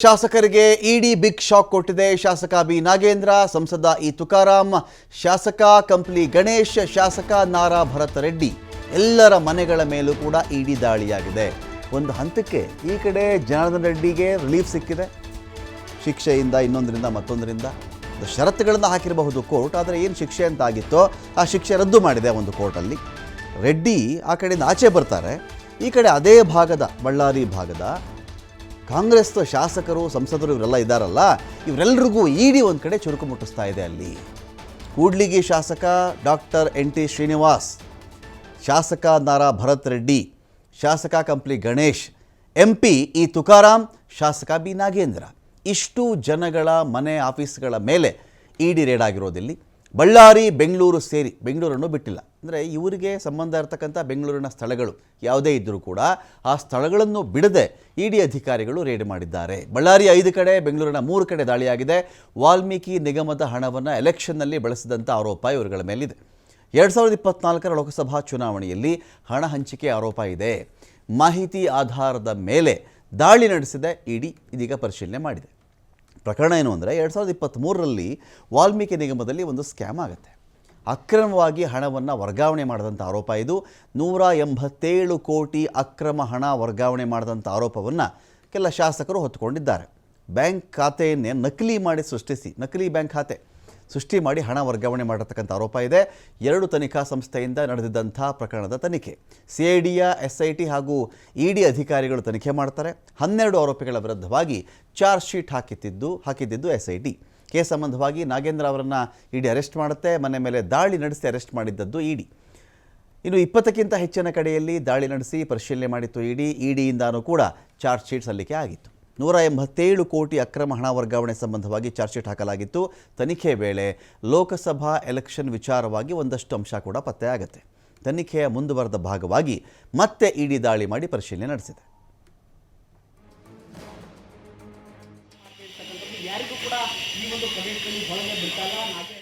ಶಾಸಕರಿಗೆ ಇಡಿ big shock ಕೊಟ್ಟಿದೆ. ಶಾಸಕ ಬಿ ನಾಗೇಂದ್ರ, ಸಂಸದ ಇ ತುಕಾರಾಂ, ಶಾಸಕ ಕಂಪ್ಲಿ ಗಣೇಶ್, ಶಾಸಕ ನಾರಾ ಭರತ್ ರೆಡ್ಡಿ ಎಲ್ಲರ ಮನೆಗಳ ಮೇಲೂ ಕೂಡ ಇಡಿ ದಾಳಿಯಾಗಿದೆ. ಒಂದು ಹಂತಕ್ಕೆ ಈ ಕಡೆ ಜನಾರ್ದನ್ ರೆಡ್ಡಿಗೆ ರಿಲೀಫ್ ಸಿಕ್ಕಿದೆ ಶಿಕ್ಷೆಯಿಂದ, ಇನ್ನೊಂದರಿಂದ ಮತ್ತೊಂದರಿಂದ ಷರತ್ತುಗಳನ್ನು ಹಾಕಿರಬಹುದು ಕೋರ್ಟ್. ಆದರೆ ಏನು ಶಿಕ್ಷೆ ಅಂತ ಆಗಿತ್ತೋ ಆ ಶಿಕ್ಷೆ ರದ್ದು ಮಾಡಿದೆ ಒಂದು ಕೋರ್ಟಲ್ಲಿ. ರೆಡ್ಡಿ ಆ ಕಡೆಯಿಂದ ಆಚೆ ಬರ್ತಾರೆ. ಈ ಕಡೆ ಅದೇ ಭಾಗದ ಬಳ್ಳಾರಿ ಭಾಗದ ಕಾಂಗ್ರೆಸ್ ಶಾಸಕರು, ಸಂಸದರು ಇವರೆಲ್ಲ ಇದ್ದಾರಲ್ಲ, ಇವರೆಲ್ಲರಿಗೂ ಇಡಿ ಒಂದು ಕಡೆ ಚುರುಕು ಮುಟ್ಟಿಸ್ತಾ ಇದೆ. ಅಲ್ಲಿ ಕೂಡ್ಲಿಗಿ ಶಾಸಕ ಡಾಕ್ಟರ್ NT ಶ್ರೀನಿವಾಸ್, ಶಾಸಕ ನಾರಾ ಭರತ್ ರೆಡ್ಡಿ, ಶಾಸಕ ಕಂಪ್ಲಿ ಗಣೇಶ್, MP ಇ ತುಕಾರಾಂ, ಶಾಸಕ ಬಿ ನಾಗೇಂದ್ರ, ಇಷ್ಟು ಜನಗಳ ಮನೆ ಆಫೀಸ್ಗಳ ಮೇಲೆ ಇಡಿ ರೇಡ್ ಆಗಿರೋದಿಲ್ಲಿ. ಬಳ್ಳಾರಿ, ಬೆಂಗಳೂರು ಸೇರಿ, ಬೆಂಗಳೂರನ್ನು ಬಿಟ್ಟಿಲ್ಲ. ಅಂದರೆ ಇವರಿಗೆ ಸಂಬಂಧ ಇರತಕ್ಕಂಥ ಬೆಂಗಳೂರಿನ ಸ್ಥಳಗಳು ಯಾವುದೇ ಇದ್ದರೂ ಕೂಡ ಆ ಸ್ಥಳಗಳನ್ನು ಬಿಡದೆ ಇಡಿ ಅಧಿಕಾರಿಗಳು ರೇಡ್ ಮಾಡಿದ್ದಾರೆ. ಬಳ್ಳಾರಿ 5 ಕಡೆ, ಬೆಂಗಳೂರಿನ 3 ಕಡೆ ದಾಳಿಯಾಗಿದೆ. ವಾಲ್ಮೀಕಿ ನಿಗಮದ ಹಣವನ್ನು ಎಲೆಕ್ಷನ್ನಲ್ಲಿ ಬಳಸಿದಂಥ ಆರೋಪ ಇವರುಗಳ ಮೇಲಿದೆ. 2024ರ ಲೋಕಸಭಾ ಚುನಾವಣೆಯಲ್ಲಿ ಹಣ ಹಂಚಿಕೆ ಆರೋಪ ಇದೆ. ಮಾಹಿತಿ ಆಧಾರದ ಮೇಲೆ ದಾಳಿ ನಡೆಸಿದೆ ಇಡಿ. ಇದೀಗ ಪರಿಶೀಲನೆ ಮಾಡಿದೆ. ಪ್ರಕರಣ ಏನು ಅಂದರೆ 2023ರಲ್ಲಿ ವಾಲ್ಮೀಕಿ ನಿಗಮದಲ್ಲಿ ಒಂದು ಸ್ಕ್ಯಾಮ್ ಆಗುತ್ತೆ. ಅಕ್ರಮವಾಗಿ ಹಣವನ್ನು ವರ್ಗಾವಣೆ ಮಾಡಿದಂಥ ಆರೋಪ ಇದು. 187 ಕೋಟಿ ಅಕ್ರಮ ಹಣ ವರ್ಗಾವಣೆ ಮಾಡಿದಂಥ ಆರೋಪವನ್ನು ಕೆಲ ಶಾಸಕರು ಹೊತ್ತುಕೊಂಡಿದ್ದಾರೆ. ಬ್ಯಾಂಕ್ ಖಾತೆಯನ್ನೇ ನಕಲಿ ಮಾಡಿ ನಕಲಿ ಬ್ಯಾಂಕ್ ಖಾತೆ ಸೃಷ್ಟಿ ಮಾಡಿ ಹಣ ವರ್ಗಾವಣೆ ಮಾಡಿರ್ತಕ್ಕಂಥ ಆರೋಪ ಇದೆ. 2 ತನಿಖಾ ಸಂಸ್ಥೆಯಿಂದ ನಡೆದಿದ್ದಂಥ ಪ್ರಕರಣದ ತನಿಖೆ CIDಯ SIT ಹಾಗೂ ಇಡಿ ಅಧಿಕಾರಿಗಳು ತನಿಖೆ ಮಾಡ್ತಾರೆ. 12 ಆರೋಪಿಗಳ ವಿರುದ್ಧವಾಗಿ ಚಾರ್ಜ್ ಶೀಟ್ ಹಾಕಿದ್ದಿದ್ದು SIT. ಕೇಸ್ ಸಂಬಂಧವಾಗಿ ನಾಗೇಂದ್ರ ಅವರನ್ನು ಇಡಿ ಅರೆಸ್ಟ್ ಮಾಡುತ್ತೆ. ಮನೆ ಮೇಲೆ ದಾಳಿ ನಡೆಸಿ ಅರೆಸ್ಟ್ ಮಾಡಿದ್ದದ್ದು ಇಡಿ. ಇನ್ನು 20ಕ್ಕಿಂತ ಹೆಚ್ಚಿನ ಕಡೆಯಲ್ಲಿ ದಾಳಿ ನಡೆಸಿ ಪರಿಶೀಲನೆ ಮಾಡಿತ್ತು ಇಡಿ. ಇಡಿಯಿಂದನೂ ಕೂಡ ಚಾರ್ಜ್ ಶೀಟ್ ಸಲ್ಲಿಕೆ ಆಗಿತ್ತು. 187 ಕೋಟಿ ಅಕ್ರಮ ಹಣ ವರ್ಗಾವಣೆ ಸಂಬಂಧವಾಗಿ ಚಾರ್ಜ್ ಶೀಟ್ ಹಾಕಲಾಗಿತ್ತು. ತನಿಖೆ ವೇಳೆ ಲೋಕಸಭಾ ಎಲೆಕ್ಷನ್ ವಿಚಾರವಾಗಿ ಒಂದಷ್ಟು ಅಂಶ ಕೂಡ ಪತ್ತೆಯಾಗುತ್ತೆ. ತನಿಖೆಯ ಮುಂದುವರೆದ ಭಾಗವಾಗಿ ಮತ್ತೆ ಇಡಿ ದಾಳಿ ಮಾಡಿ ಪರಿಶೀಲನೆ ನಡೆಸಿದೆ. ಯಾರಿಗೂ ಕೂಡ ಈ ಒಂದು ಪ್ರದೇಶದಲ್ಲಿ ಹೊರಗೆ ಬಿಟ್ಟಲ್ಲ.